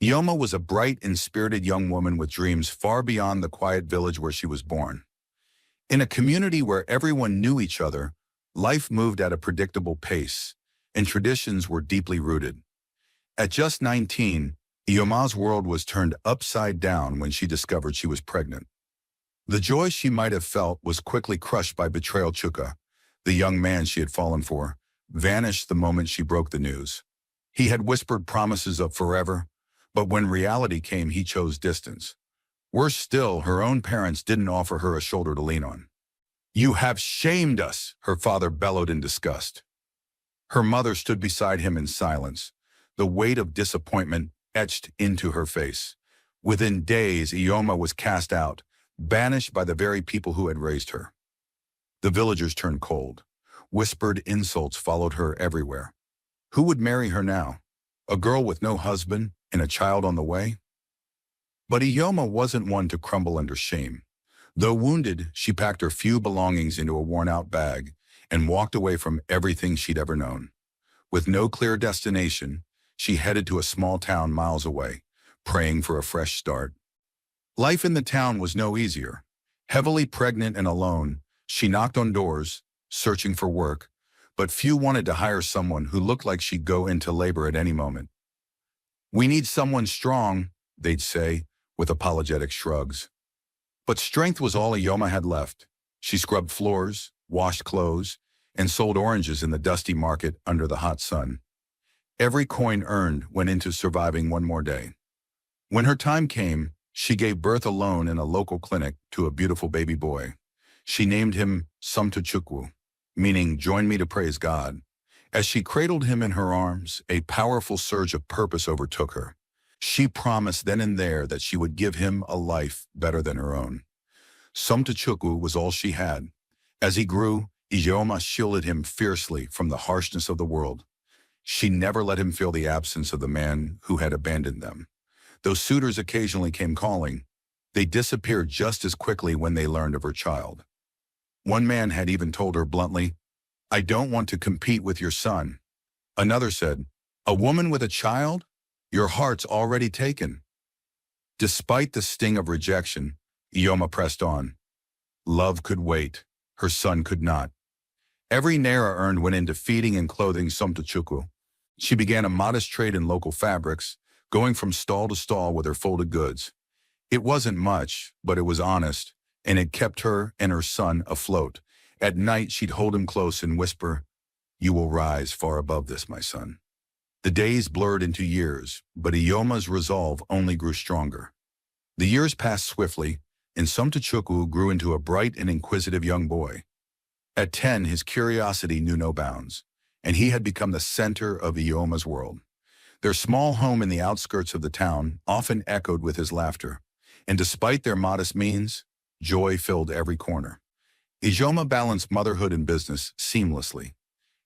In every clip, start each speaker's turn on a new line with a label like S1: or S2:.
S1: Ioma was a bright and spirited young woman with dreams far beyond the quiet village where she was born. In a community where everyone knew each other, life moved at a predictable pace, and traditions were deeply rooted. At just 19, Ioma's world was turned upside down when she discovered she was pregnant. The joy she might have felt was quickly crushed by betrayal. Chuka, the young man she had fallen for, vanished the moment she broke the news. He had whispered promises of forever, but when reality came, he chose distance. Worse still, her own parents didn't offer her a shoulder to lean on. "You have shamed us," her father bellowed in disgust. Her mother stood beside him in silence, the weight of disappointment etched into her face. Within days, Ioma was cast out, banished by the very people who had raised her. The villagers turned cold. Whispered insults followed her everywhere. Who would marry her now? A girl with no husband and a child on the way? But Ioma wasn't one to crumble under shame. Though wounded, she packed her few belongings into a worn-out bag and walked away from everything she'd ever known. With no clear destination, she headed to a small town miles away, praying for a fresh start. Life in the town was no easier. Heavily pregnant and alone, she knocked on doors, searching for work, but few wanted to hire someone who looked like she'd go into labor at any moment. "We need someone strong," they'd say, with apologetic shrugs. But strength was all Ioma had left. She scrubbed floors, washed clothes, and sold oranges in the dusty market under the hot sun. Every coin earned went into surviving one more day. When her time came, she gave birth alone in a local clinic to a beautiful baby boy. She named him Somtochukwu, meaning "join me to praise God." As she cradled him in her arms, a powerful surge of purpose overtook her. She promised then and there that she would give him a life better than her own. Somtochukwu was all she had. As he grew, Ijeoma shielded him fiercely from the harshness of the world. She never let him feel the absence of the man who had abandoned them. Though suitors occasionally came calling, they disappeared just as quickly when they learned of her child. One man had even told her bluntly, "I don't want to compete with your son." Another said, "A woman with a child? Your heart's already taken." Despite the sting of rejection, Ioma pressed on. Love could wait. Her son could not. Every naira earned went into feeding and clothing Somtochukwu. She began a modest trade in local fabrics, going from stall to stall with her folded goods. It wasn't much, but it was honest, and it kept her and her son afloat. At night, she'd hold him close and whisper, "You will rise far above this, my son." The days blurred into years, but Ioma's resolve only grew stronger. The years passed swiftly, and Somtochukwu grew into a bright and inquisitive young boy. At 10, his curiosity knew no bounds, and he had become the center of Ioma's world. Their small home in the outskirts of the town often echoed with his laughter, and despite their modest means, joy filled every corner. Ijeoma balanced motherhood and business seamlessly.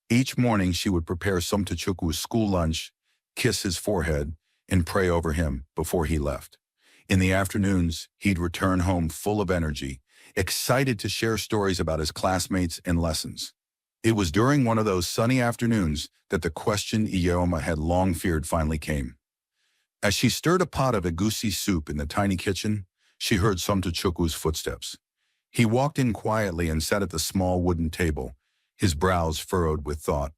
S1: Each morning she would prepare Somtochukwu's school lunch, kiss his forehead, and pray over him before he left. In the afternoons, he'd return home full of energy, excited to share stories about his classmates and lessons. It was during one of those sunny afternoons that the question Ijeoma had long feared finally came. As she stirred a pot of egusi soup in the tiny kitchen, she heard Somtochukwu's footsteps. He walked in quietly and sat at the small wooden table, his brows furrowed with thought.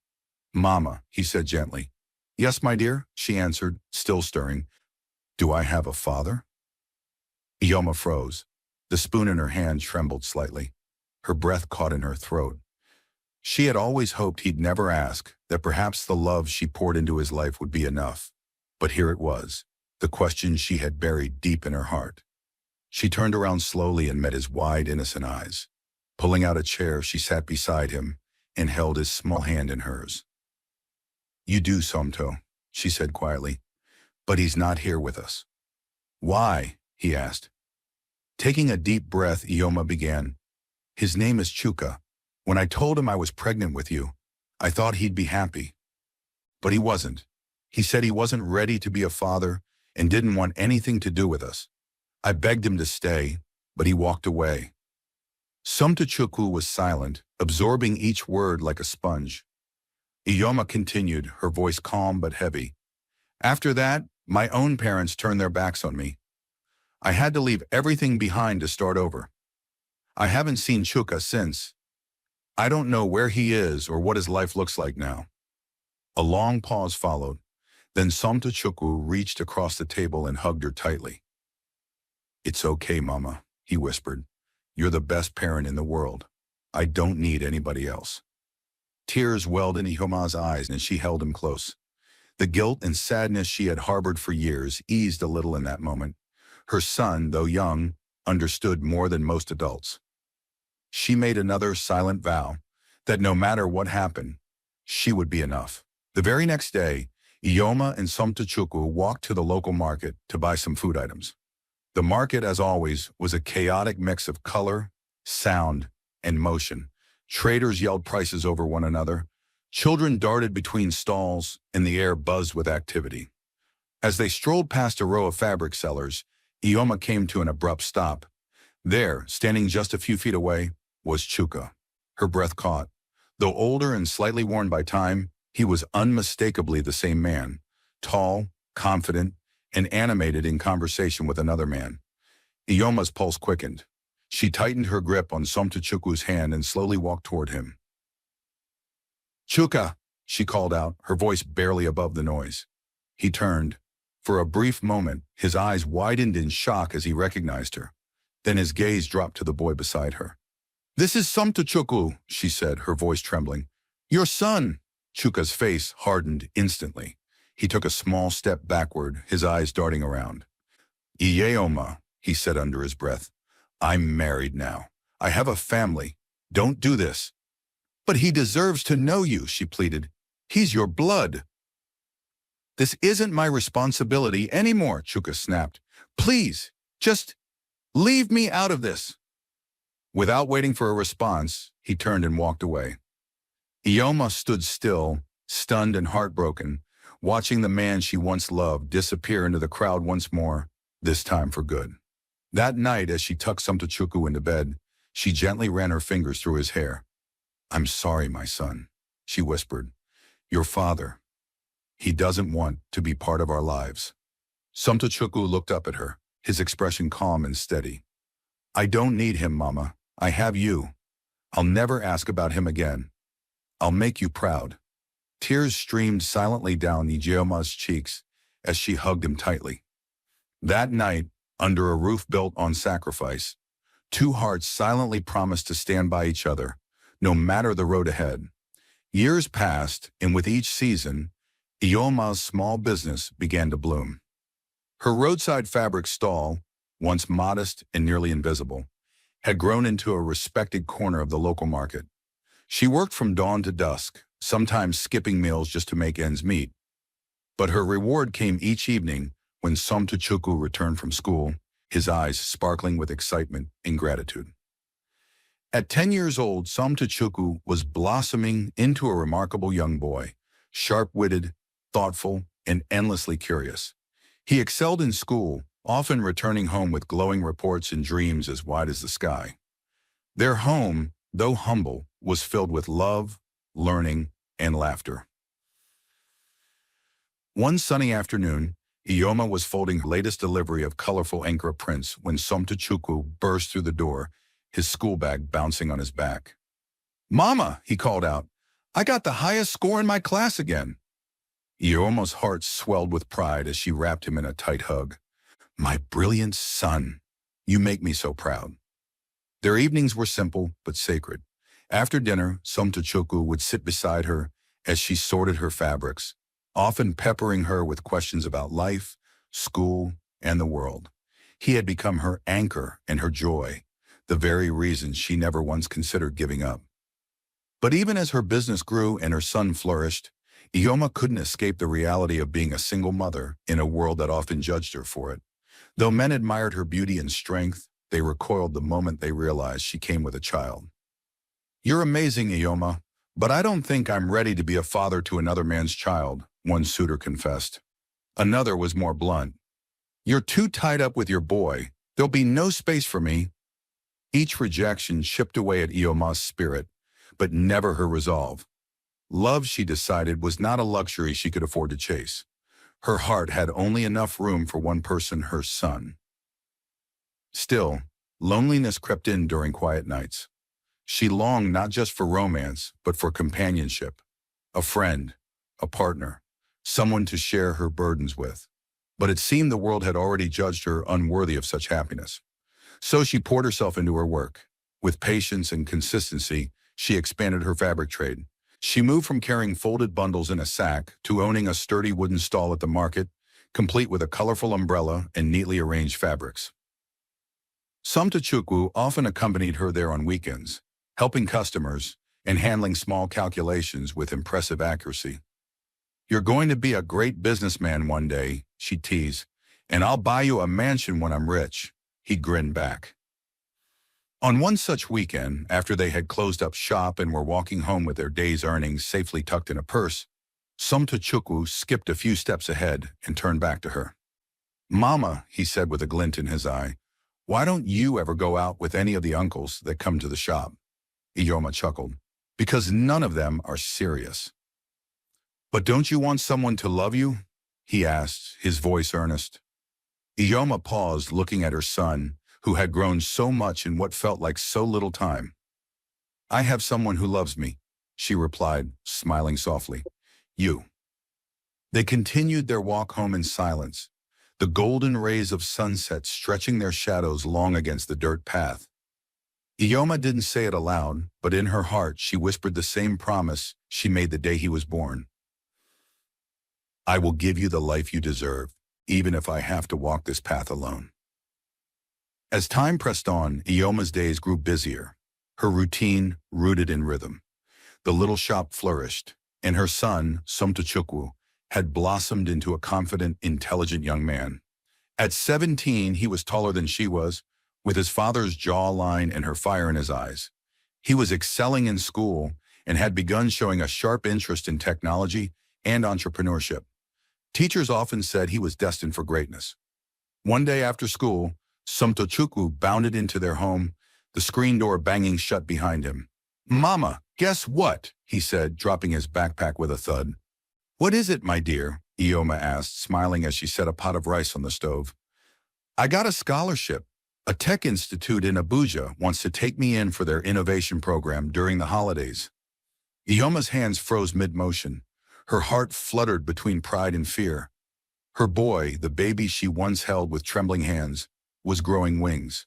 S1: "Mama," he said gently. "Yes, my dear," she answered, still stirring. "Do I have a father?" Ijeoma froze. The spoon in her hand trembled slightly. Her breath caught in her throat. She had always hoped he'd never ask, that perhaps the love she poured into his life would be enough. But here it was, the question she had buried deep in her heart. She turned around slowly and met his wide, innocent eyes. Pulling out a chair, she sat beside him and held his small hand in hers. "You do, Somto," she said quietly, "but he's not here with us." "Why?" he asked. Taking a deep breath, Ijeoma began. "His name is Chuka. When I told him I was pregnant with you, I thought he'd be happy. But he wasn't. He said he wasn't ready to be a father and didn't want anything to do with us. I begged him to stay, but he walked away." Somtochukwu was silent, absorbing each word like a sponge. Ijeoma continued, her voice calm but heavy. "After that, My own parents turned their backs on me. I had to leave everything behind to start over. I haven't seen Chuka since. I don't know where he is or what his life looks like now." A long pause followed. Then Somtochukwu reached across the table and hugged her tightly. "It's okay, Mama," he whispered. "You're the best parent in the world. I don't need anybody else." Tears welled in Iyoma's eyes as she held him close. The guilt and sadness she had harbored for years eased a little in that moment. Her son, though young, understood more than most adults. She made another silent vow that no matter what happened, she would be enough. The very next day, Iyoma and Somtochukwu walked to the local market to buy some food items. The market, as always, was a chaotic mix of color, sound, and motion. Traders yelled prices over one another. Children darted between stalls, and the air buzzed with activity. As they strolled past a row of fabric sellers, Iyoma came to an abrupt stop. There, standing just a few feet away, was Chuka. Her breath caught. Though older and slightly worn by time, he was unmistakably the same man, tall, confident, and animated in conversation with another man. Iyoma's pulse quickened. She tightened her grip on Somtochukwu's hand and slowly walked toward him. "Chuka," she called out, her voice barely above the noise. He turned. For a brief moment, his eyes widened in shock as he recognized her. Then his gaze dropped to the boy beside her. "This is Somtochukwu," she said, her voice trembling. "Your son." Chuka's face hardened instantly. He took a small step backward, his eyes darting around. "Iyoma," he said under his breath. "I'm married now. I have a family. Don't do this." "But he deserves to know you," she pleaded. "He's your blood." "This isn't my responsibility anymore," Chuka snapped. "Please, just leave me out of this." Without waiting for a response, he turned and walked away. Iyoma stood still, stunned and heartbroken, watching the man she once loved disappear into the crowd once more, this time for good. That night, as she tucked Somtochukwu into bed, she gently ran her fingers through his hair. "I'm sorry, my son," she whispered. "Your father, he doesn't want to be part of our lives." Somtochukwu looked up at her, his expression calm and steady. "I don't need him, Mama. I have you. I'll never ask about him again. I'll make you proud." Tears streamed silently down Ijeoma's cheeks as she hugged him tightly. That night, under a roof built on sacrifice, two hearts silently promised to stand by each other, no matter the road ahead. Years passed, and with each season, Iyoma's small business began to bloom. Her roadside fabric stall, once modest and nearly invisible, had grown into a respected corner of the local market. She worked from dawn to dusk, sometimes skipping meals just to make ends meet. But her reward came each evening when Somtochukwu returned from school, his eyes sparkling with excitement and gratitude. At 10 years old, Somtochukwu was blossoming into a remarkable young boy, sharp-witted, thoughtful, and endlessly curious. He excelled in school, often returning home with glowing reports and dreams as wide as the sky. Their home, though humble, was filled with love, learning, and laughter. One sunny afternoon, Iyoma was folding her latest delivery of colorful Ankara prints when Somtochukwu burst through the door, his school bag bouncing on his back. "Mama," he called out, "I got the highest score in my class again." Iyoma's heart swelled with pride as she wrapped him in a tight hug. "My brilliant son, you make me so proud." Their evenings were simple but sacred. After dinner, Somtochukwu would sit beside her as she sorted her fabrics, often peppering her with questions about life, school, and the world. He had become her anchor and her joy, the very reason she never once considered giving up. But even as her business grew and her son flourished, Iyoma couldn't escape the reality of being a single mother in a world that often judged her for it. Though men admired her beauty and strength, they recoiled the moment they realized she came with a child. "You're amazing, Iyoma, but I don't think I'm ready to be a father to another man's child," one suitor confessed. Another was more blunt. "You're too tied up with your boy. There'll be no space for me." Each rejection chipped away at Iyoma's spirit, but never her resolve. Love, she decided, was not a luxury she could afford to chase. Her heart had only enough room for one person, her son. Still, loneliness crept in during quiet nights. She longed not just for romance, but for companionship, a friend, a partner, someone to share her burdens with. But it seemed the world had already judged her unworthy of such happiness. So she poured herself into her work. With patience and consistency, she expanded her fabric trade. She moved from carrying folded bundles in a sack to owning a sturdy wooden stall at the market, complete with a colorful umbrella and neatly arranged fabrics. Somtochukwu often accompanied her there on weekends, helping customers and handling small calculations with impressive accuracy. "You're going to be a great businessman one day," she teased, "and I'll buy you a mansion when I'm rich." He grinned back. On one such weekend, after they had closed up shop and were walking home with their day's earnings safely tucked in a purse, Somtochukwu skipped a few steps ahead and turned back to her. "Mama," he said with a glint in his eye, "why don't you ever go out with any of the uncles that come to the shop?" Iyoma chuckled. "Because none of them are serious." "But don't you want someone to love you?" he asked, his voice earnest. Iyoma paused, looking at her son, who had grown so much in what felt like so little time. "I have someone who loves me," she replied, smiling softly. "You." They continued their walk home in silence, the golden rays of sunset stretching their shadows long against the dirt path. Iyoma didn't say it aloud, but in her heart she whispered the same promise she made the day he was born. "I will give you the life you deserve, even if I have to walk this path alone." As time pressed on, Iyoma's days grew busier, her routine rooted in rhythm. The little shop flourished, and her son, Somtochukwu, had blossomed into a confident, intelligent young man. At 17, he was taller than she was, with his father's jawline and her fire in his eyes. He was excelling in school and had begun showing a sharp interest in technology and entrepreneurship. Teachers often said he was destined for greatness. One day after school, Somtochukwu bounded into their home, the screen door banging shut behind him. "Mama, guess what?" he said, dropping his backpack with a thud. "What is it, my dear?" Iyoma asked, smiling as she set a pot of rice on the stove. "I got a scholarship. A tech institute in Abuja wants to take me in for their innovation program during the holidays." Iyoma's hands froze mid-motion. Her heart fluttered between pride and fear. Her boy, the baby she once held with trembling hands, was growing wings.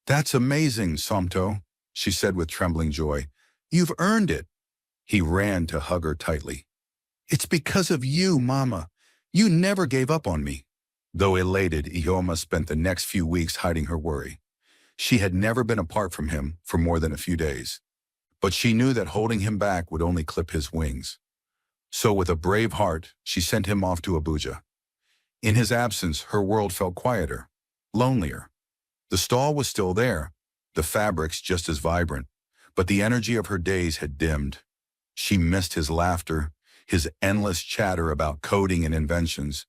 S1: "That's amazing, Somto," she said with trembling joy. "You've earned it." He ran to hug her tightly. "It's because of you, Mama. You never gave up on me." Though elated, Iyoma spent the next few weeks hiding her worry. She had never been apart from him for more than a few days. But she knew that holding him back would only clip his wings. So with a brave heart, she sent him off to Abuja. In his absence, her world felt quieter, lonelier. The stall was still there, the fabrics just as vibrant, but the energy of her days had dimmed. She missed his laughter, his endless chatter about coding and inventions,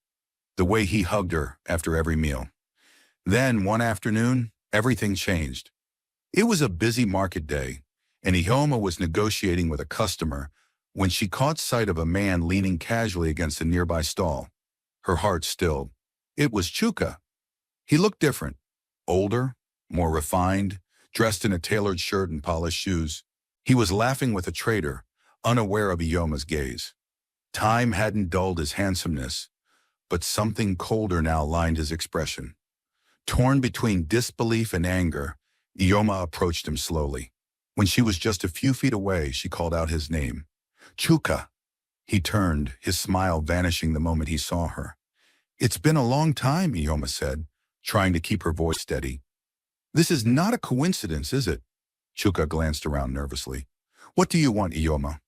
S1: the way he hugged her after every meal. Then, one afternoon, everything changed. It was a busy market day, and Iyoma was negotiating with a customer when she caught sight of a man leaning casually against a nearby stall. Her heart stilled. It was Chuka. He looked different, older, more refined, dressed in a tailored shirt and polished shoes. He was laughing with a trader, unaware of Iyoma's gaze. Time hadn't dulled his handsomeness, but something colder now lined his expression. Torn between disbelief and anger, Iyoma approached him slowly. When she was just a few feet away, she called out his name. "Chuka." He turned, his smile vanishing the moment he saw her. "It's been a long time," Iyoma said, trying to keep her voice steady. "This is not a coincidence, is it?" Chuka glanced around nervously. "What do you want, Iyoma?"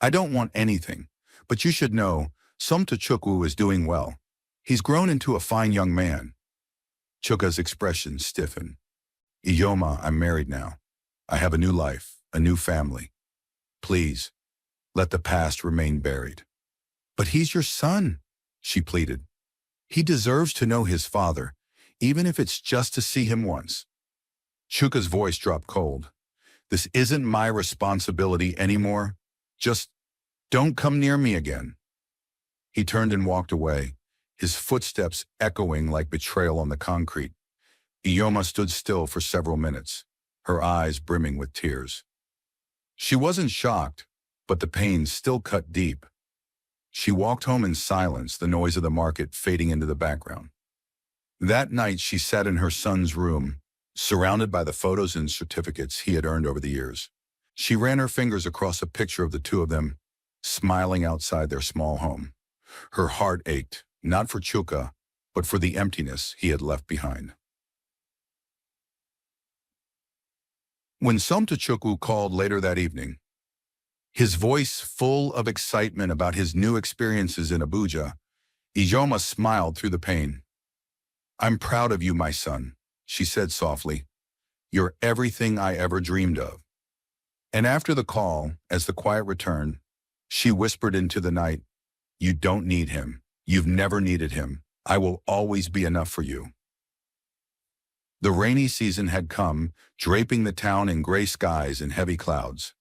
S1: "I don't want anything, but you should know, Somtochukwu is doing well. He's grown into a fine young man." Chuka's expression stiffened. "Iyoma, I'm married now. I have a new life, a new family. Please, let the past remain buried." "But he's your son," she pleaded. "He deserves to know his father, even if it's just to see him once." Chuka's voice dropped cold. "This isn't my responsibility anymore. Just don't come near me again." He turned and walked away, his footsteps echoing like betrayal on the concrete. Ioma stood still for several minutes, her eyes brimming with tears. She wasn't shocked, but the pain still cut deep. She walked home in silence, the noise of the market fading into the background. That night, she sat in her son's room, surrounded by the photos and certificates he had earned over the years. She ran her fingers across a picture of the two of them, smiling outside their small home. Her heart ached, not for Chuka, but for the emptiness he had left behind. When Somtachukwu called later that evening, his voice full of excitement about his new experiences in Abuja, Ijoma smiled through the pain. "I'm proud of you, my son," she said softly. "You're everything I ever dreamed of." And after the call, as the quiet returned, she whispered into the night, "You don't need him. You've never needed him. I will always be enough for you." The rainy season had come, draping the town in gray skies and heavy clouds.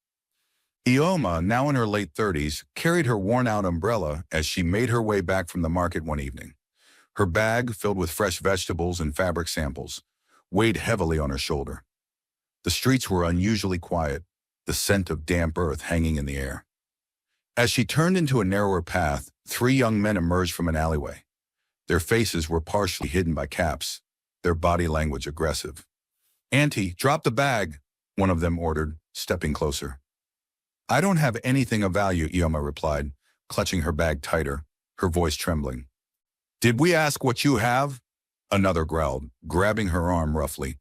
S1: Ioma, now in her late 30s, carried her worn-out umbrella as she made her way back from the market one evening. Her bag, filled with fresh vegetables and fabric samples, weighed heavily on her shoulder. The streets were unusually quiet, the scent of damp earth hanging in the air. As she turned into a narrower path, 3 young men emerged from an alleyway. Their faces were partially hidden by caps, their body language aggressive. "Auntie, drop the bag," one of them ordered, stepping closer. "I don't have anything of value," Ioma replied, clutching her bag tighter, her voice trembling. "Did we ask what you have?" another growled, grabbing her arm roughly.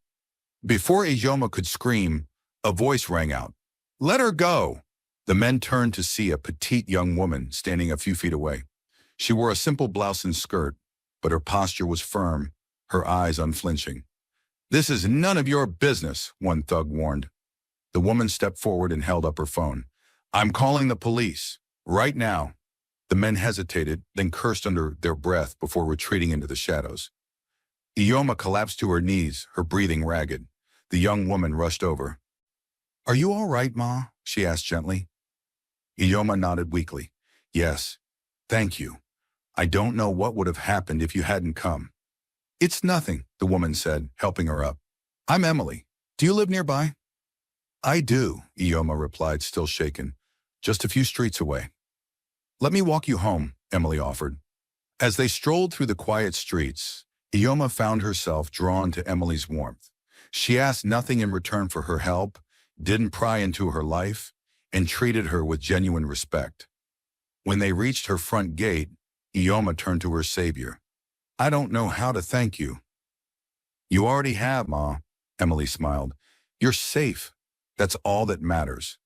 S1: Before Ioma could scream, a voice rang out. "Let her go!" The men turned to see a petite young woman standing a few feet away. She wore a simple blouse and skirt, but her posture was firm, her eyes unflinching. "This is none of your business," one thug warned. The woman stepped forward and held up her phone. "I'm calling the police. Right now." The men hesitated, then cursed under their breath before retreating into the shadows. Ioma collapsed to her knees, her breathing ragged. The young woman rushed over. "Are you all right, Ma?" she asked gently. Ioma nodded weakly. "Yes, thank you. I don't know what would have happened if you hadn't come." "It's nothing," the woman said, helping her up. "I'm Emily. Do you live nearby?" "I do," Ioma replied, still shaken. "Just a few streets away." "Let me walk you home," Emily offered. As they strolled through the quiet streets, Ioma found herself drawn to Emily's warmth. She asked nothing in return for her help, didn't pry into her life, and treated her with genuine respect. When they reached her front gate, Ioma turned to her savior. "I don't know how to thank you." "You already have, Ma," Emily smiled. "You're safe. That's all that matters."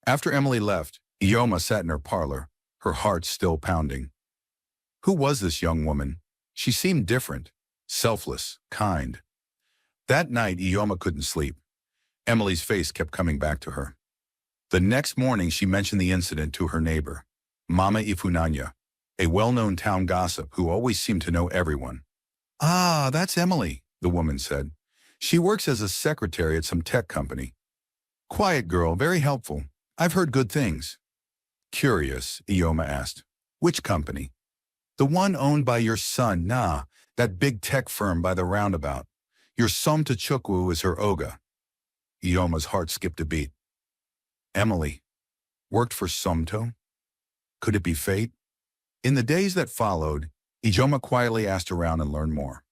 S1: After Emily left, Ioma sat in her parlor, her heart still pounding. Who was this young woman? She seemed different, selfless, kind. That night, Ioma couldn't sleep. Emily's face kept coming back to her. The next morning, she mentioned the incident to her neighbor, Mama Ifunanya, a well-known town gossip who always seemed to know everyone. "Ah, that's Emily," the woman said. "She works as a secretary at some tech company. Quiet girl, very helpful. I've heard good things." Curious, Ioma asked. "Which company?" "The one owned by your son, that big tech firm by the roundabout. Your Somtachukwu is her Oga." Ioma's heart skipped a beat. Emily worked for Somto? Could it be fate? In the days that followed, Ijoma quietly asked around and learned more.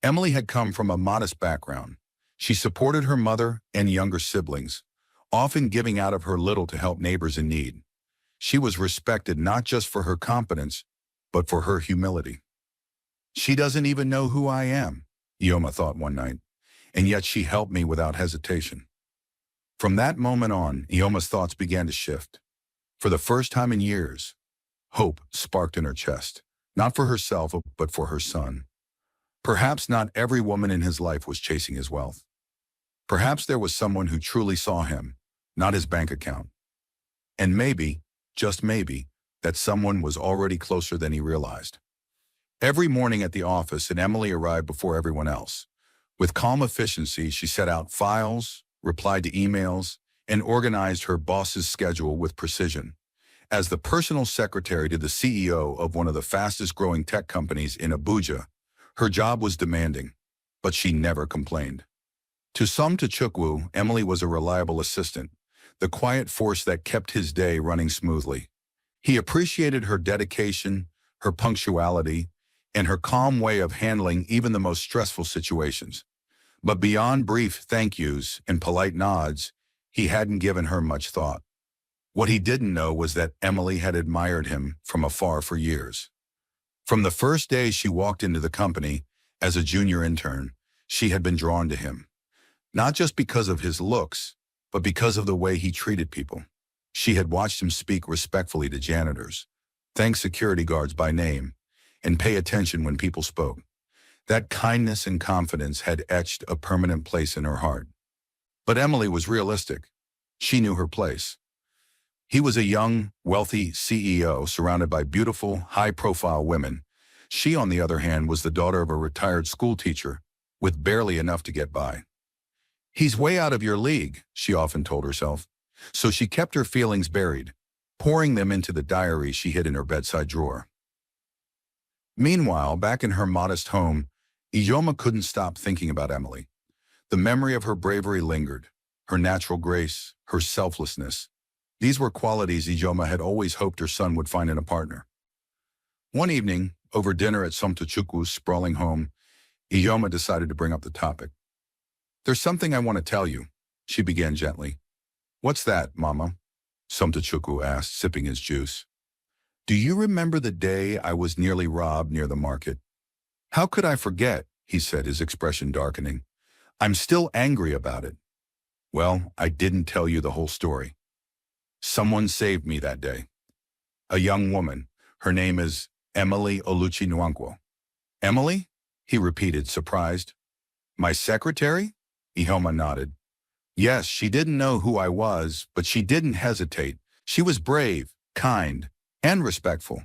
S1: Emily had come from a modest background. She supported her mother and younger siblings, often giving out of her little to help neighbors in need. She was respected not just for her competence, but for her humility. "She doesn't even know who I am," Ioma thought one night, "and yet she helped me without hesitation." From that moment on, Ioma's thoughts began to shift. For the first time in years, hope sparked in her chest, not for herself, but for her son. Perhaps not every woman in his life was chasing his wealth. Perhaps there was someone who truly saw him, not his bank account. And maybe, just maybe, that someone was already closer than he realized. Every morning at the office, and Emily arrived before everyone else. With calm efficiency, she set out files, replied to emails, and organized her boss's schedule with precision. As the personal secretary to the CEO of one of the fastest-growing tech companies in Abuja, her job was demanding, but she never complained. To Somtochukwu, Emily was a reliable assistant, the quiet force that kept his day running smoothly. He appreciated her dedication, her punctuality, and her calm way of handling even the most stressful situations. But beyond brief thank yous and polite nods, he hadn't given her much thought. What he didn't know was that Emily had admired him from afar for years. From the first day she walked into the company as a junior intern, she had been drawn to him. Not just because of his looks, but because of the way he treated people. She had watched him speak respectfully to janitors, thank security guards by name, and pay attention when people spoke. That kindness and confidence had etched a permanent place in her heart. But Emily was realistic. She knew her place. He was a young, wealthy CEO surrounded by beautiful, high-profile women. She, on the other hand, was the daughter of a retired school teacher, with barely enough to get by. "He's way out of your league," she often told herself. So she kept her feelings buried, pouring them into the diary she hid in her bedside drawer. Meanwhile, back in her modest home, Ijoma couldn't stop thinking about Emily. The memory of her bravery lingered, her natural grace, her selflessness. These were qualities Ijoma had always hoped her son would find in a partner. One evening, over dinner at Somtochukwu's sprawling home, Ijoma decided to bring up the topic. "There's something I want to tell you," she began gently. "What's that, Mama?" Somtochukwu asked, sipping his juice. "Do you remember the day I was nearly robbed near the market?" "How could I forget?" he said, his expression darkening. "I'm still angry about it." "Well, I didn't tell you the whole story. Someone saved me that day. A young woman. Her name is Emily Oluchi Nwankwo." "Emily?" he repeated, surprised. "My secretary?" Ihoma nodded. "Yes, she didn't know who I was, but she didn't hesitate. She was brave, kind, and respectful.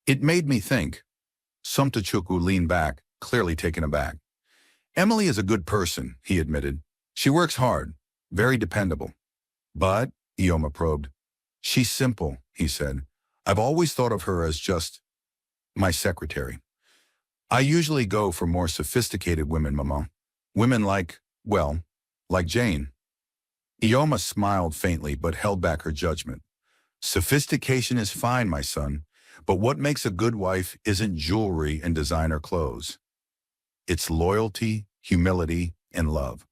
S1: It made me think." Somtochukwu leaned back, clearly taken aback. "Emily is a good person," he admitted. "She works hard, very dependable." "But," Ihoma probed. "She's simple," he said. "I've always thought of her as just my secretary. I usually go for more sophisticated women, Mama. Women like Jane." Ihoma smiled faintly but held back her judgment. "Sophistication is fine, my son, but what makes a good wife isn't jewelry and designer clothes. It's loyalty, humility, and love.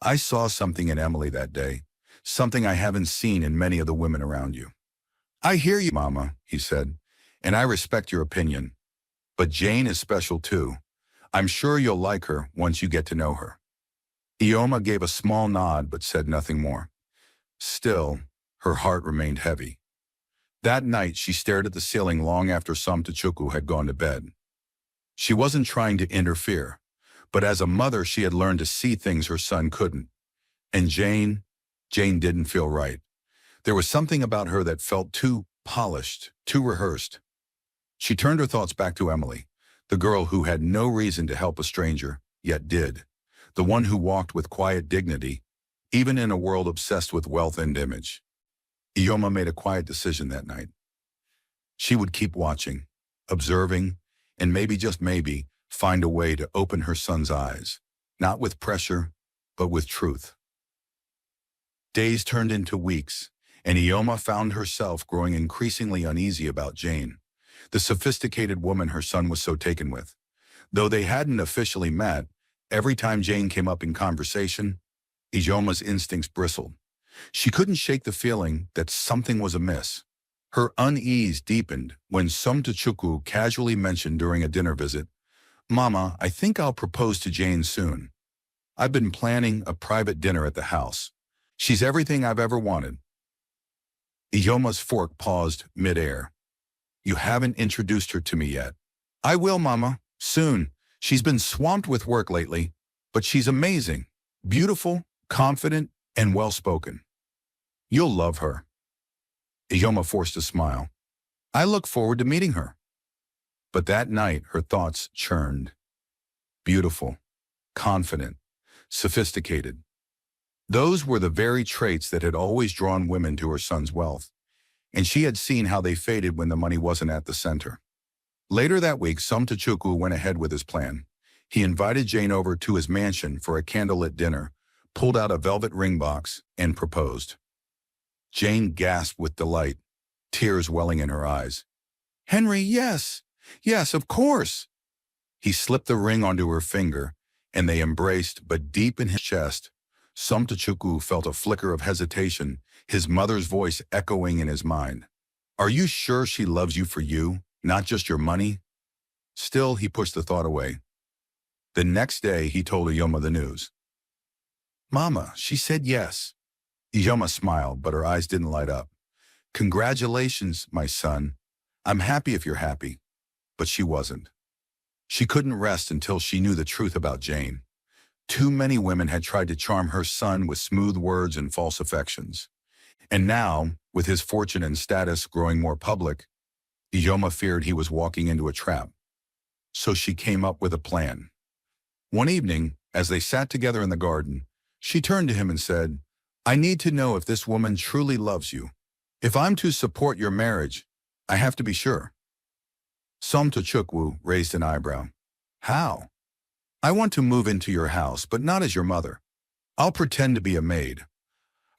S1: I saw something in Emily that day, something I haven't seen in many of the women around you." "I hear you, Mama," he said, "and I respect your opinion. But Jane is special too. I'm sure you'll like her once you get to know her." Ihoma gave a small nod but said nothing more. Still, her heart remained heavy. That night, she stared at the ceiling long after Somtochukwu had gone to bed. She wasn't trying to interfere, but as a mother, she had learned to see things her son couldn't. And Jane didn't feel right. There was something about her that felt too polished, too rehearsed. She turned her thoughts back to Emily, the girl who had no reason to help a stranger, yet did. The one who walked with quiet dignity, even in a world obsessed with wealth and image. Ihoma made a quiet decision that night. She would keep watching, observing, and maybe, just maybe, find a way to open her son's eyes, not with pressure, but with truth. Days turned into weeks, and Ihoma found herself growing increasingly uneasy about Jane, the sophisticated woman her son was so taken with. Though they hadn't officially met, every time Jane came up in conversation, Ijoma's instincts bristled. She couldn't shake the feeling that something was amiss. Her unease deepened when Somtochukwu casually mentioned during a dinner visit, "Mama, I think I'll propose to Jane soon. I've been planning a private dinner at the house. She's everything I've ever wanted." Ijoma's fork paused mid-air. "You haven't introduced her to me yet." "I will, Mama, soon. She's been swamped with work lately, but she's amazing, beautiful, confident, and well-spoken. You'll love her." Ijoma forced a smile. "I look forward to meeting her." But that night, her thoughts churned. Beautiful, confident, sophisticated. Those were the very traits that had always drawn women to her son's wealth. and she had seen how they faded when the money wasn't at the center. Later that week, Somtachukwu went ahead with his plan. He invited Jane over to his mansion for a candlelit dinner, pulled out a velvet ring box, and proposed. Jane gasped with delight, tears welling in her eyes. "Henry, yes, yes, of course." He slipped the ring onto her finger, and they embraced, but deep in his chest, Somtachukwu felt a flicker of hesitation, his mother's voice echoing in his mind. "Are you sure she loves you for you, not just your money?" Still, he pushed the thought away. The next day, he told Iyoma the news. "Mama, she said yes." Iyoma smiled, but her eyes didn't light up. "Congratulations, my son. I'm happy if you're happy." But she wasn't. She couldn't rest until she knew the truth about Jane. Too many women had tried to charm her son with smooth words and false affections. And now, with his fortune and status growing more public, Iyoma feared he was walking into a trap. So she came up with a plan. One evening, as they sat together in the garden, she turned to him and said, "I need to know if this woman truly loves you. If I'm to support your marriage, I have to be sure." Somtachukwu raised an eyebrow. "How?" "I want to move into your house, but not as your mother. I'll pretend to be a maid.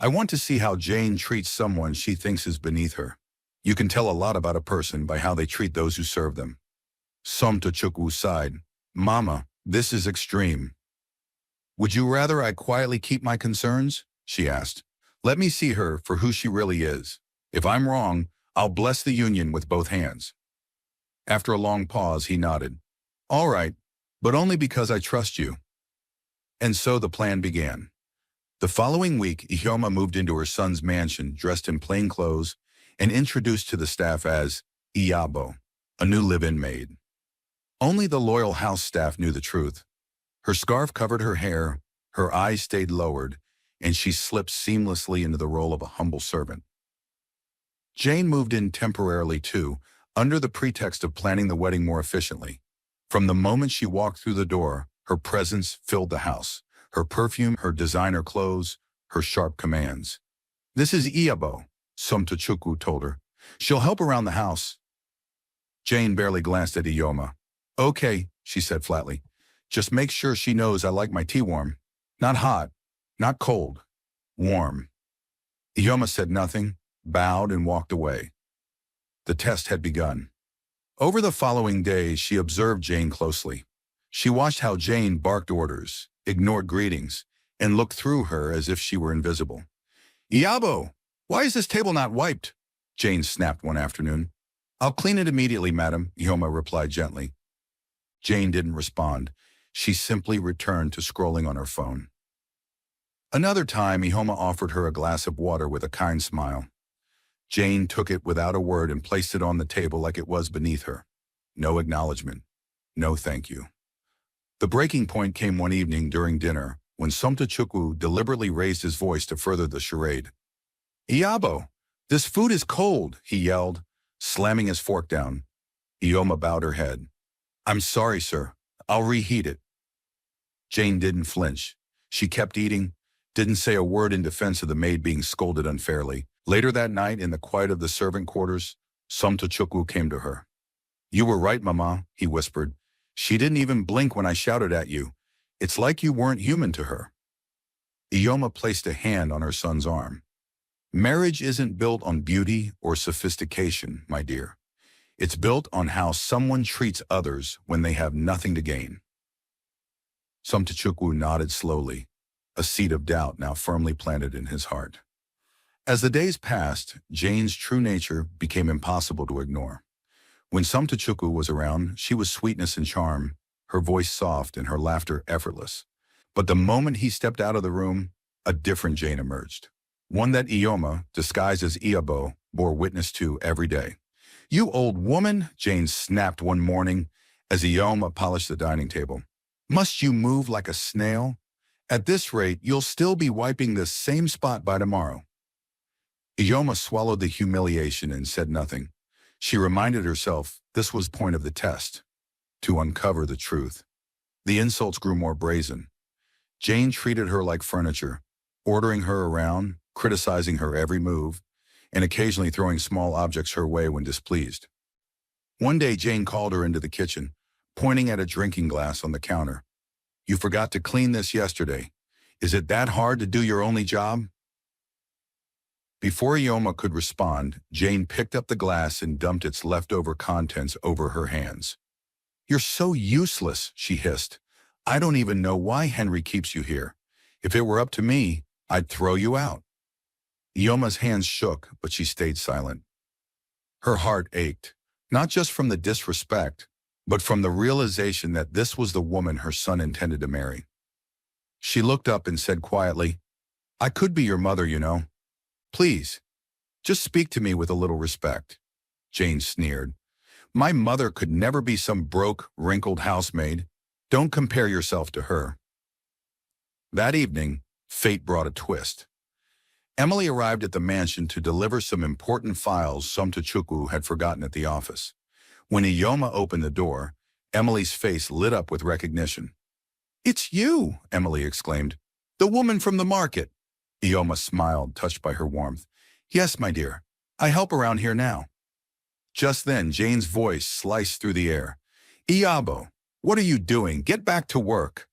S1: I want to see how Jane treats someone she thinks is beneath her. You can tell a lot about a person by how they treat those who serve them." Somtachukwu sighed. "Mama, this is extreme." "Would you rather I quietly keep my concerns?" she asked. "Let me see her for who she really is. If I'm wrong, I'll bless the union with both hands." After a long pause, he nodded. "All right, but only because I trust you." And so the plan began. The following week, Iyoma moved into her son's mansion dressed in plain clothes and introduced to the staff as Iyabo, a new live-in maid. Only the loyal house staff knew the truth. Her scarf covered her hair, her eyes stayed lowered, and she slipped seamlessly into the role of a humble servant. Jane moved in temporarily too, under the pretext of planning the wedding more efficiently. From the moment she walked through the door, her presence filled the house. Her perfume, her designer clothes, her sharp commands. "This is Iyabo," Somtachukwu told her. "She'll help around the house." Jane barely glanced at Iyoma. "Okay," she said flatly. "Just make sure she knows I like my tea warm. Not hot, not cold, warm." Iyoma said nothing, bowed, and walked away. The test had begun. Over the following days, she observed Jane closely. She watched how Jane barked orders, ignored greetings, and looked through her as if she were invisible. "Iyabo, why is this table not wiped?" Jane snapped one afternoon. "I'll clean it immediately, madam," Iyoma replied gently. Jane didn't respond. She simply returned to scrolling on her phone. Another time, Iyoma offered her a glass of water with a kind smile. Jane took it without a word and placed it on the table like it was beneath her. No acknowledgement. No thank you. The breaking point came one evening during dinner when Somtachukwu deliberately raised his voice to further the charade. "Iyabo, this food is cold," he yelled, slamming his fork down. Iyoma bowed her head. "I'm sorry, sir. I'll reheat it." Jane didn't flinch. She kept eating, didn't say a word in defense of the maid being scolded unfairly. Later that night, in the quiet of the servant quarters, Somtachukwu came to her. "You were right, Mama," he whispered. "She didn't even blink when I shouted at you. It's like you weren't human to her." Iyoma placed a hand on her son's arm. "Marriage isn't built on beauty or sophistication, my dear. It's built on how someone treats others when they have nothing to gain." Somtachukwu nodded slowly, a seed of doubt now firmly planted in his heart. As the days passed, Jane's true nature became impossible to ignore. When Somtachukwu was around, she was sweetness and charm, her voice soft and her laughter effortless. But the moment he stepped out of the room, a different Jane emerged. One that Iyoma, disguised as Iyabo, bore witness to every day. "You old woman," Jane snapped one morning as Iyoma polished the dining table. "Must you move like a snail? At this rate, you'll still be wiping this same spot by tomorrow." Iyoma swallowed the humiliation and said nothing. She reminded herself this was the point of the test, to uncover the truth. The insults grew more brazen. Jane treated her like furniture, ordering her around, criticizing her every move, and occasionally throwing small objects her way when displeased. One day, Jane called her into the kitchen, pointing at a drinking glass on the counter. "You forgot to clean this yesterday. Is it that hard to do your only job?" Before Ioma could respond, Jane picked up the glass and dumped its leftover contents over her hands. "You're so useless," she hissed. "I don't even know why Henry keeps you here. If it were up to me, I'd throw you out." Ioma's hands shook, but she stayed silent. Her heart ached, not just from the disrespect, but from the realization that this was the woman her son intended to marry. She looked up and said quietly, "I could be your mother, you know. Please, just speak to me with a little respect." Jane sneered. "My mother could never be some broke, wrinkled housemaid. Don't compare yourself to her." That evening, fate brought a twist. Emily arrived at the mansion to deliver some important files Somtochukwu had forgotten at the office. When Ioma opened the door, Emily's face lit up with recognition. "It's you," Emily exclaimed. "The woman from the market." Ioma smiled, touched by her warmth. "Yes, my dear. I help around here now." Just then, Jane's voice sliced through the air. "Iabo, what are you doing? Get back to work."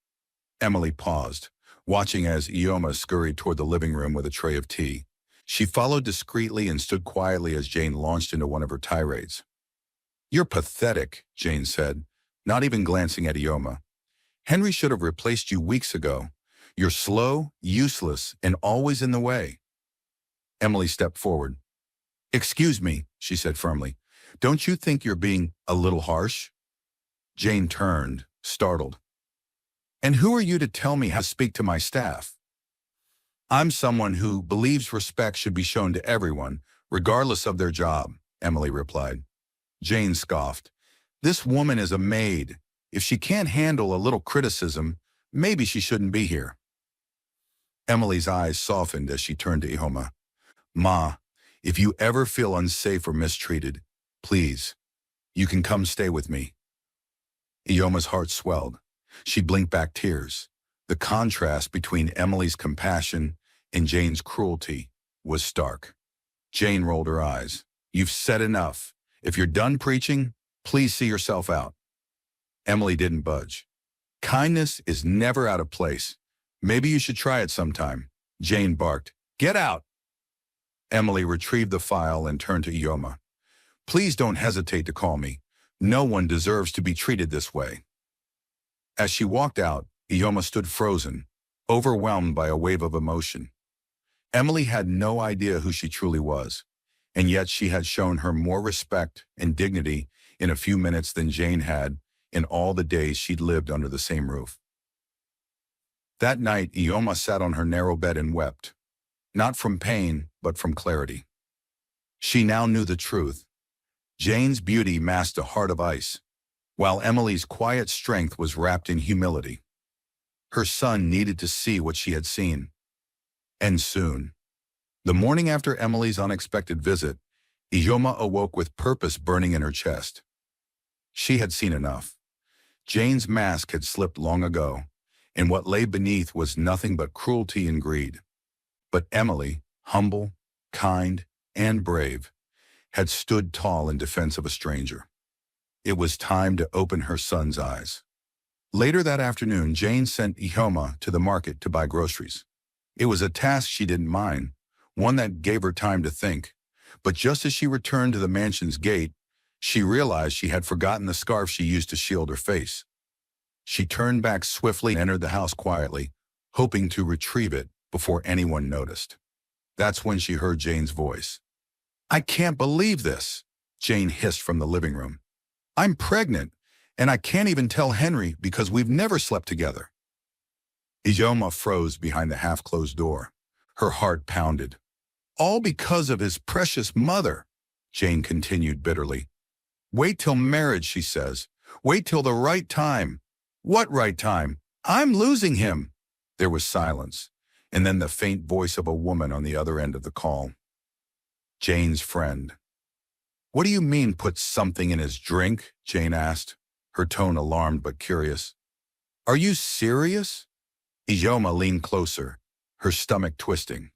S1: Emily paused, watching as Ioma scurried toward the living room with a tray of tea. She followed discreetly and stood quietly as Jane launched into one of her tirades. "You're pathetic," Jane said, not even glancing at Ioma. "Henry should have replaced you weeks ago. You're slow, useless, and always in the way." Emily stepped forward. "Excuse me," she said firmly. "Don't you think you're being a little harsh?" Jane turned, startled. "And who are you to tell me how to speak to my staff?" "I'm someone who believes respect should be shown to everyone, regardless of their job," Emily replied. Jane scoffed. "This woman is a maid. If she can't handle a little criticism, maybe she shouldn't be here." Emily's eyes softened as she turned to Ioma. "Ma, if you ever feel unsafe or mistreated, please, you can come stay with me." Ioma's heart swelled. She blinked back tears. The contrast between Emily's compassion and Jane's cruelty was stark. Jane rolled her eyes. "You've said enough. If you're done preaching, please see yourself out." Emily didn't budge. "Kindness is never out of place. Maybe you should try it sometime." Jane barked, "Get out!" Emily retrieved the file and turned to Ioma. "Please don't hesitate to call me. No one deserves to be treated this way." As she walked out, Ioma stood frozen, overwhelmed by a wave of emotion. Emily had no idea who she truly was, and yet she had shown her more respect and dignity in a few minutes than Jane had in all the days she'd lived under the same roof. That night, Ioma sat on her narrow bed and wept, not from pain, but from clarity. She now knew the truth. Jane's beauty masked a heart of ice, while Emily's quiet strength was wrapped in humility. Her son needed to see what she had seen. And soon. The morning after Emily's unexpected visit, Ioma awoke with purpose burning in her chest. She had seen enough. Jane's mask had slipped long ago, and what lay beneath was nothing but cruelty and greed. But Emily, humble, kind, and brave, had stood tall in defense of a stranger. It was time to open her son's eyes. Later that afternoon, Jane sent Ioma to the market to buy groceries. It was a task she didn't mind, one that gave her time to think. But just as she returned to the mansion's gate, she realized she had forgotten the scarf she used to shield her face. She turned back swiftly and entered the house quietly, hoping to retrieve it before anyone noticed. That's when she heard Jane's voice. "I can't believe this," Jane hissed from the living room. "I'm pregnant, and I can't even tell Henry because we've never slept together." Ioma froze behind the half-closed door. Her heart pounded. "All because of his precious mother," Jane continued bitterly. "Wait till marriage," she says. "Wait till the right time." "What right time? I'm losing him." There was silence, and then the faint voice of a woman on the other end of the call. Jane's friend. "What do you mean put something in his drink?" Jane asked, her tone alarmed but curious. "Are you serious?" Ioma leaned closer, her stomach twisting.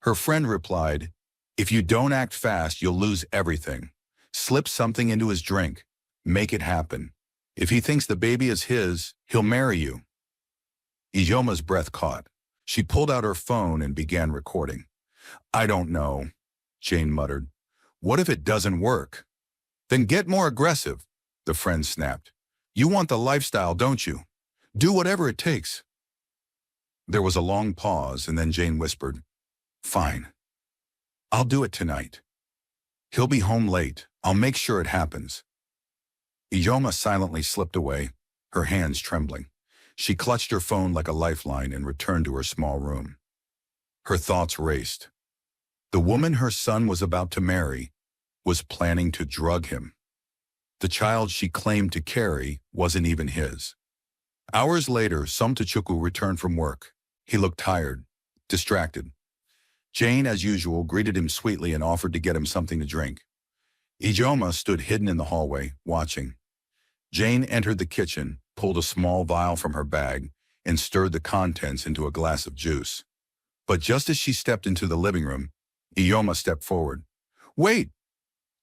S1: Her friend replied, If you don't act fast, you'll lose everything. Slip something into his drink. Make it happen. If he thinks the baby is his, he'll marry you." Iyoma's breath caught. She pulled out her phone and began recording. "I don't know," Jane muttered. "What if it doesn't work?" "Then get more aggressive," the friend snapped. "You want the lifestyle, don't you? Do whatever it takes." There was a long pause, and then Jane whispered, "Fine. I'll do it tonight. He'll be home late. I'll make sure it happens." Iyoma silently slipped away, her hands trembling. She clutched her phone like a lifeline and returned to her small room. Her thoughts raced. The woman her son was about to marry was planning to drug him. The child she claimed to carry wasn't even his. Hours later, Somtochukwu returned from work. He looked tired, distracted. Jane, as usual, greeted him sweetly and offered to get him something to drink. Iyoma stood hidden in the hallway, watching. Jane entered the kitchen, pulled a small vial from her bag, and stirred the contents into a glass of juice. But just as she stepped into the living room, Iyoma stepped forward. "Wait!"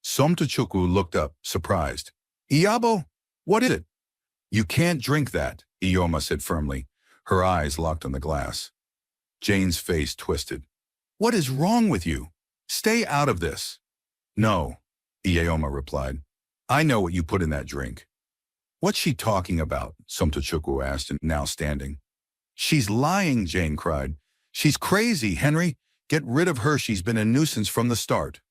S1: Somtochukwu looked up, surprised. "Iyabo, what is it?" "You can't drink that," Iyoma said firmly, her eyes locked on the glass. Jane's face twisted. "What is wrong with you? Stay out of this." "No," Iyoma replied. "I know what you put in that drink." "What's she talking about?" Somtochukwu asked, and now standing. "She's lying," Jane cried. "She's crazy, Henry. Get rid of her. She's been a nuisance from the start."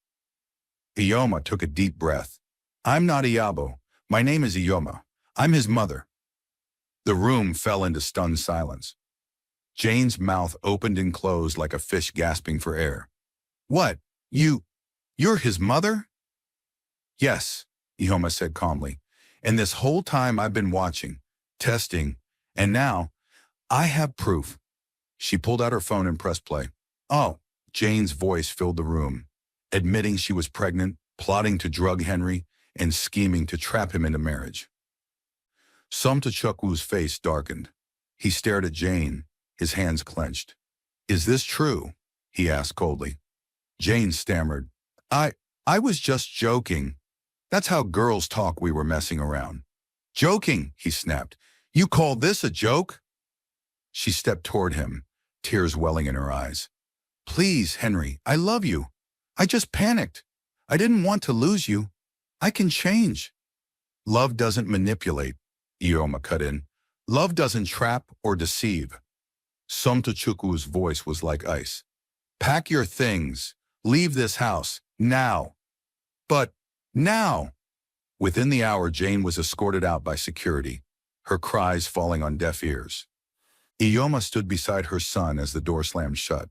S1: Iyoma took a deep breath. "I'm not Iyabo. My name is Iyoma. I'm his mother." The room fell into stunned silence. Jane's mouth opened and closed like a fish gasping for air. "What? You're his mother?" "Yes," Iyoma said calmly. "And this whole time I've been watching, testing, and now I have proof." She pulled out her phone and pressed play. "Oh," Jane's voice filled the room, admitting she was pregnant, plotting to drug Henry, and scheming to trap him into marriage. Somtochukwu's face darkened. He stared at Jane, his hands clenched. "Is this true?" he asked coldly. Jane stammered. I was just joking. That's how girls talk. We were messing around." "Joking," he snapped. "You call this a joke?" She stepped toward him, tears welling in her eyes. "Please, Henry, I love you. I just panicked. I didn't want to lose you. I can change." "Love doesn't manipulate," Iyoma cut in. "Love doesn't trap or deceive." Somtochukwu's voice was like ice. "Pack your things. Leave this house. Now." "But now." Within the hour, Jane was escorted out by security, her cries falling on deaf ears. Iyoma stood beside her son as the door slammed shut.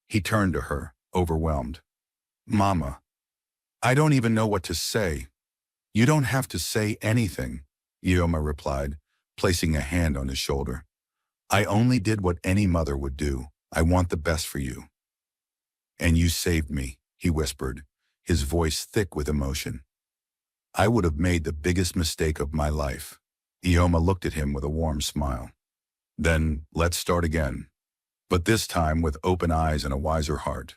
S1: He turned to her, overwhelmed. "Mama, I don't even know what to say." "You don't have to say anything," Iyoma replied, placing a hand on his shoulder. "I only did what any mother would do. I want the best for you." "And you saved me," he whispered, his voice thick with emotion. "I would have made the biggest mistake of my life." Iyoma looked at him with a warm smile. "Then let's start again, but this time with open eyes and a wiser heart."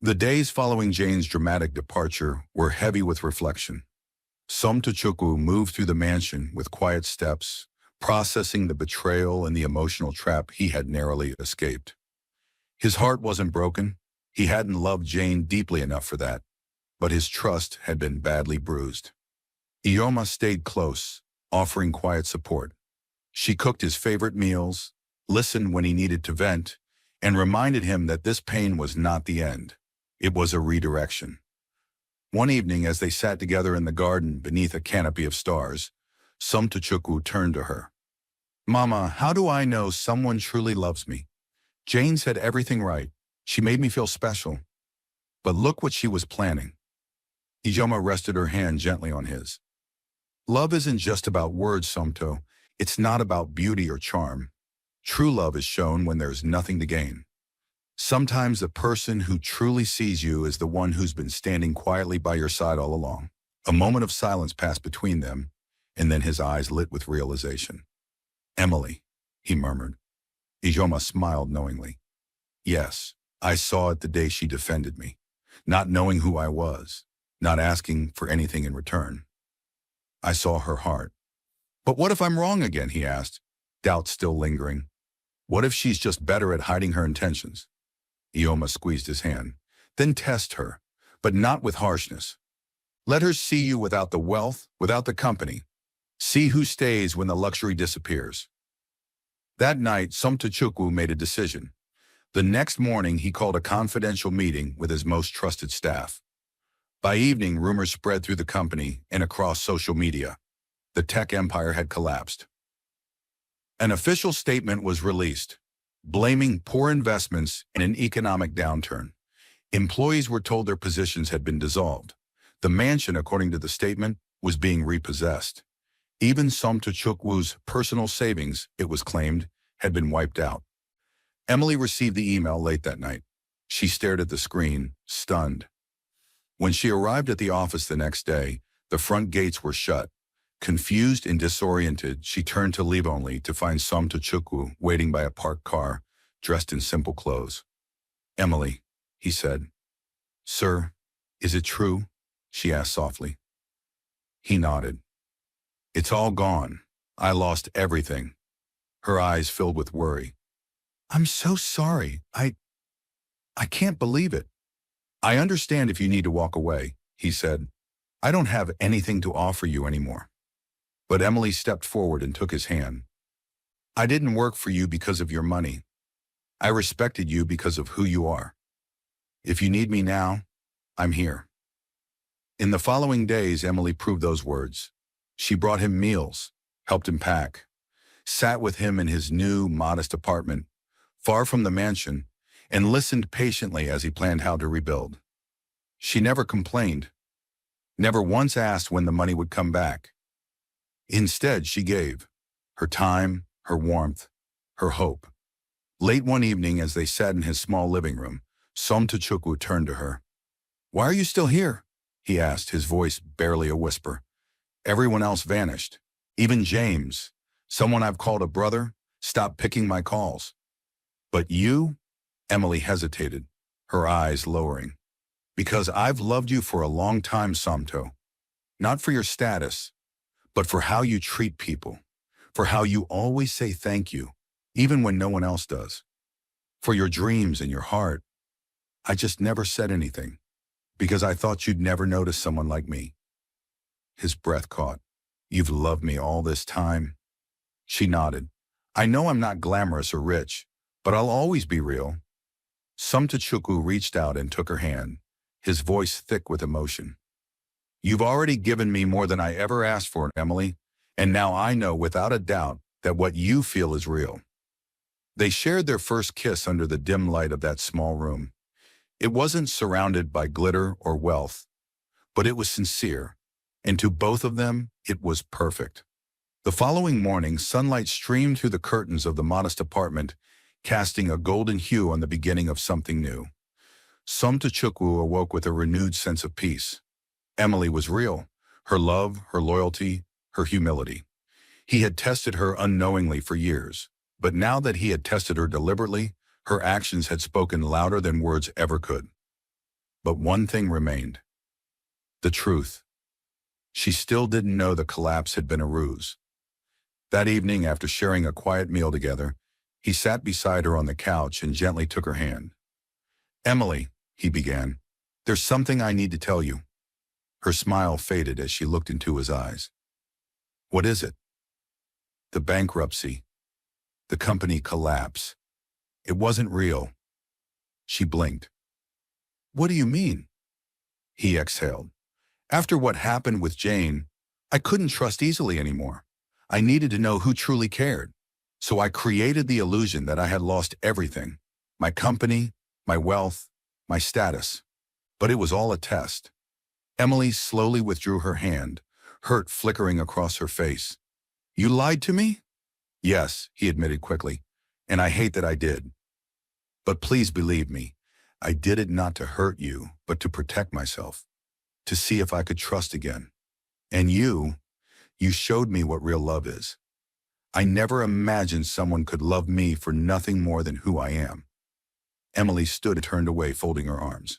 S1: The days following Jane's dramatic departure were heavy with reflection. Somtochukwu moved through the mansion with quiet steps, processing the betrayal and the emotional trap he had narrowly escaped. His heart wasn't broken. He hadn't loved Jane deeply enough for that, but his trust had been badly bruised. Iyoma stayed close, offering quiet support. She cooked his favorite meals, listened when he needed to vent, and reminded him that this pain was not the end. It was a redirection. One evening, as they sat together in the garden beneath a canopy of stars, Somtochukwu turned to her. "Mama, how do I know someone truly loves me? Jane said everything right. She made me feel special. But look what she was planning." Iyoma rested her hand gently on his. "Love isn't just about words, Somto. It's not about beauty or charm. True love is shown when there's nothing to gain. Sometimes the person who truly sees you is the one who's been standing quietly by your side all along." A moment of silence passed between them, and then his eyes lit with realization. "Emily," he murmured. Iyoma smiled knowingly. "Yes, I saw it the day she defended me. not knowing who I was, not asking for anything in return. I saw her heart. But what if I'm wrong again, he asked, doubt still lingering. What if she's just better at hiding her intentions? Ioma squeezed his hand. Then test her, but not with harshness. Let her see you without the wealth, without the company. See who stays when the luxury disappears. That night, Somtachukwu made a decision. The next morning, he called a confidential meeting with his most trusted staff. By evening, rumors spread through the company and across social media. The tech empire had collapsed. An official statement was released, blaming poor investments and an economic downturn. Employees were told their positions had been dissolved. The mansion, according to the statement, was being repossessed. Even Somtachukwu's personal savings, it was claimed, had been wiped out. Emily received the email late that night. She stared at the screen, stunned. When she arrived at the office the next day, the front gates were shut. Confused and disoriented, she turned to leave only to find Somtachukwu waiting by a parked car, dressed in simple clothes. "Emily," he said. "Sir, is it true?" she asked softly. He nodded. "It's all gone. I lost everything." Her eyes filled with worry. "I'm so sorry. I can't believe it." "I understand if you need to walk away," he said. "I don't have anything to offer you anymore." But Emily stepped forward and took his hand. "I didn't work for you because of your money. I respected you because of who you are. If you need me now, I'm here." In the following days, Emily proved those words. She brought him meals, helped him pack, sat with him in his new, modest apartment, far from the mansion, and listened patiently as he planned how to rebuild. She never complained, never once asked when the money would come back. Instead, she gave her time, her warmth, her hope. Late one evening, as they sat in his small living room, Somtachukwu turned to her. "Why are you still here?" he asked, his voice barely a whisper. "Everyone else vanished. Even James, someone I've called a brother, stopped picking my calls. But you?" Emily hesitated, her eyes lowering. "Because I've loved you for a long time, Somto. Not for your status, but for how you treat people, for how you always say thank you, even when no one else does. For your dreams and your heart. I just never said anything, because I thought you'd never notice someone like me." His breath caught. "You've loved me all this time." She nodded. "I know I'm not glamorous or rich, but I'll always be real." Somtachukwu reached out and took her hand, his voice thick with emotion. "You've already given me more than I ever asked for, Emily, and now I know without a doubt that what you feel is real." They shared their first kiss under the dim light of that small room. It wasn't surrounded by glitter or wealth, but it was sincere, and to both of them, it was perfect. The following morning, sunlight streamed through the curtains of the modest apartment, casting a golden hue on the beginning of something new. Somtachukwu awoke with a renewed sense of peace. Emily was real, her love, her loyalty, her humility. He had tested her unknowingly for years, but now that he had tested her deliberately, her actions had spoken louder than words ever could. But one thing remained. The truth. She still didn't know the collapse had been a ruse. That evening, after sharing a quiet meal together, he sat beside her on the couch and gently took her hand. "Emily," he began, "there's something I need to tell you." Her smile faded as she looked into his eyes. "What is it?" "The bankruptcy. The company collapse. It wasn't real." She blinked. "What do you mean?" He exhaled. "After what happened with Jane, I couldn't trust easily anymore. I needed to know who truly cared. So I created the illusion that I had lost everything. My company, my wealth, my status. But it was all a test." Emily slowly withdrew her hand, hurt flickering across her face. "You lied to me?" "Yes," he admitted quickly, "and I hate that I did. But please believe me, I did it not to hurt you, but to protect myself, to see if I could trust again. And you showed me what real love is. I never imagined someone could love me for nothing more than who I am." Emily stood and turned away, folding her arms.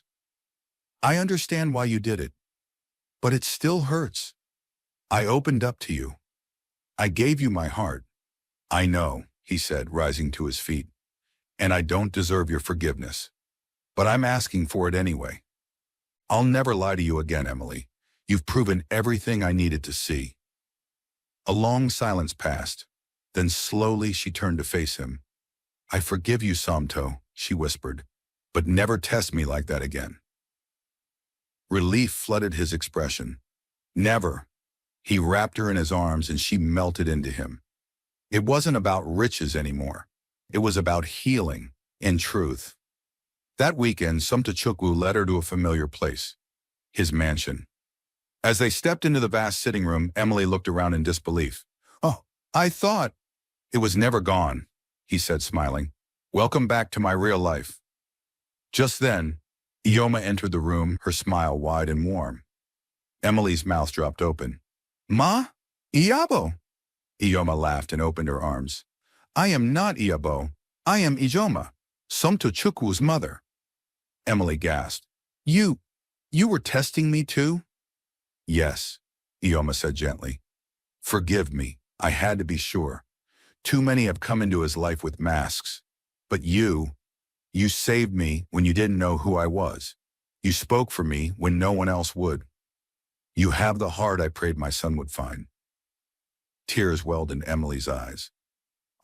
S1: I understand why you did it, but it still hurts. I opened up to you. I gave you my heart. I know, he said, rising to his feet, and I don't deserve your forgiveness. But I'm asking for it anyway. I'll never lie to you again, Emily. You've proven everything I needed to see. A long silence passed. Then slowly she turned to face him. I forgive you, Somto, she whispered, but never test me like that again. Relief flooded his expression. Never. He wrapped her in his arms and she melted into him. It wasn't about riches anymore. It was about healing and truth. That weekend, Somtochukwu led her to a familiar place, his mansion. As they stepped into the vast sitting room, Emily looked around in disbelief. Oh, I thought it was never gone, he said, smiling. Welcome back to my real life. Just then, Ioma entered the room, her smile wide and warm. Emily's mouth dropped open. Ma? Iyabo? Ioma laughed and opened her arms. I am not Iyabo. I am Ijoma, Somtochukwu's mother. Emily gasped. You were testing me too? Yes, Ioma said gently. Forgive me, I had to be sure. Too many have come into his life with masks. But you saved me when you didn't know who I was. You spoke for me when no one else would. You have the heart I prayed my son would find. Tears welled in Emily's eyes.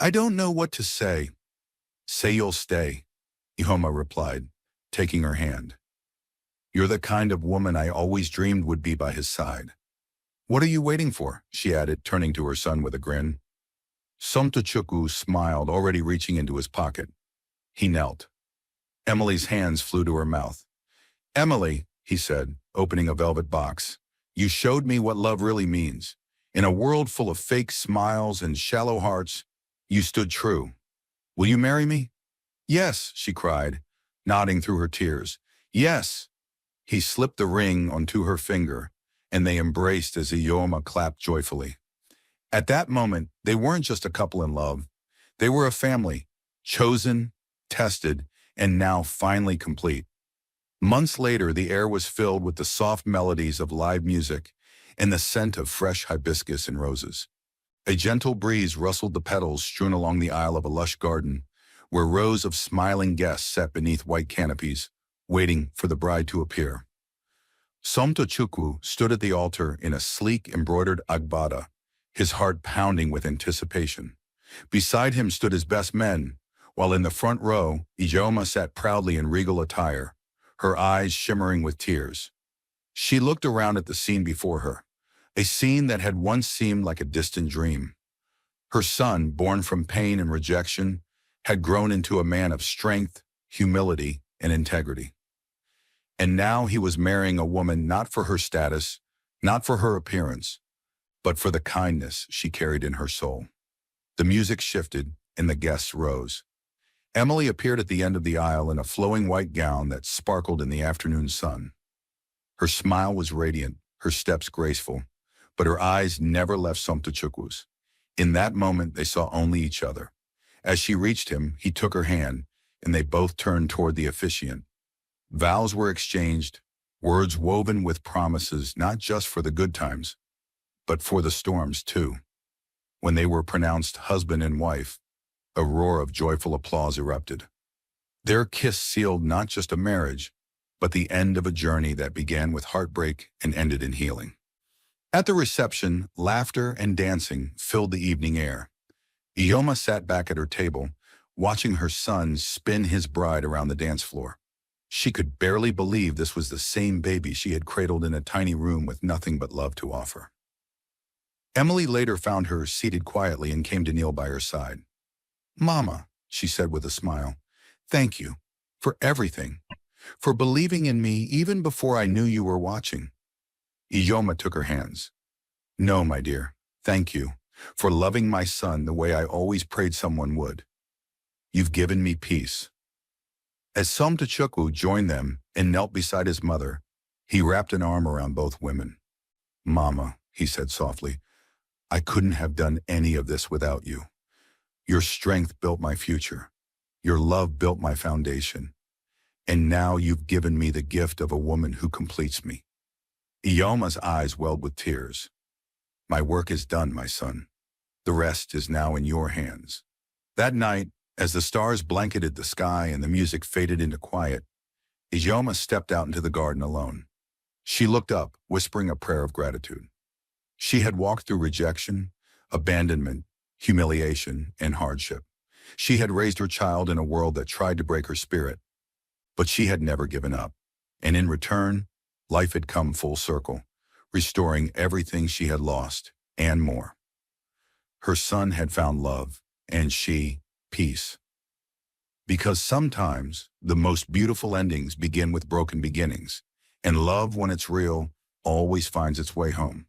S1: I don't know what to say. Say you'll stay, Ioma replied, taking her hand. You're the kind of woman I always dreamed would be by his side. What are you waiting for? She added, turning to her son with a grin. Somtochukwu smiled, already reaching into his pocket. He knelt. Emily's hands flew to her mouth. Emily, he said, opening a velvet box, you showed me what love really means. In a world full of fake smiles and shallow hearts, you stood true. Will you marry me? Yes, she cried, nodding through her tears. Yes. He slipped the ring onto her finger, and they embraced as Ioma clapped joyfully. At that moment, they weren't just a couple in love. They were a family, chosen, tested, and now finally complete. Months later, the air was filled with the soft melodies of live music and the scent of fresh hibiscus and roses. A gentle breeze rustled the petals strewn along the aisle of a lush garden, where rows of smiling guests sat beneath white canopies, waiting for the bride to appear. Somtochukwu stood at the altar in a sleek embroidered agbada, his heart pounding with anticipation. Beside him stood his best men, while in the front row, Ijeoma sat proudly in regal attire, her eyes shimmering with tears. She looked around at the scene before her, a scene that had once seemed like a distant dream. Her son, born from pain and rejection, had grown into a man of strength, humility, and integrity. And now he was marrying a woman not for her status, not for her appearance, but for the kindness she carried in her soul. The music shifted, and the guests rose. Emily appeared at the end of the aisle in a flowing white gown that sparkled in the afternoon sun. Her smile was radiant, her steps graceful, but her eyes never left Somtochukwu's. In that moment, they saw only each other. As she reached him, he took her hand, and they both turned toward the officiant. Vows were exchanged, words woven with promises not just for the good times, but for the storms too. When they were pronounced husband and wife, a roar of joyful applause erupted. Their kiss sealed not just a marriage, but the end of a journey that began with heartbreak and ended in healing. At the reception, laughter and dancing filled the evening air. Ioma sat back at her table, watching her son spin his bride around the dance floor. She could barely believe this was the same baby she had cradled in a tiny room with nothing but love to offer. Emily later found her seated quietly and came to kneel by her side. Mama, she said with a smile, thank you for everything, for believing in me even before I knew you were watching. Ijeoma took her hands. No, my dear, thank you for loving my son the way I always prayed someone would. You've given me peace. As Somtochukwu joined them and knelt beside his mother, he wrapped an arm around both women. Mama, he said softly, I couldn't have done any of this without you. Your strength built my future. Your love built my foundation. And now you've given me the gift of a woman who completes me. Ioma's eyes welled with tears. My work is done, my son. The rest is now in your hands. That night, as the stars blanketed the sky and the music faded into quiet, Ioma stepped out into the garden alone. She looked up, whispering a prayer of gratitude. She had walked through rejection, abandonment, humiliation, and hardship. She had raised her child in a world that tried to break her spirit, but she had never given up. And in return, life had come full circle, restoring everything she had lost, and more. Her son had found love, and she, peace. Because sometimes the most beautiful endings begin with broken beginnings, and love, when it's real, always finds its way home.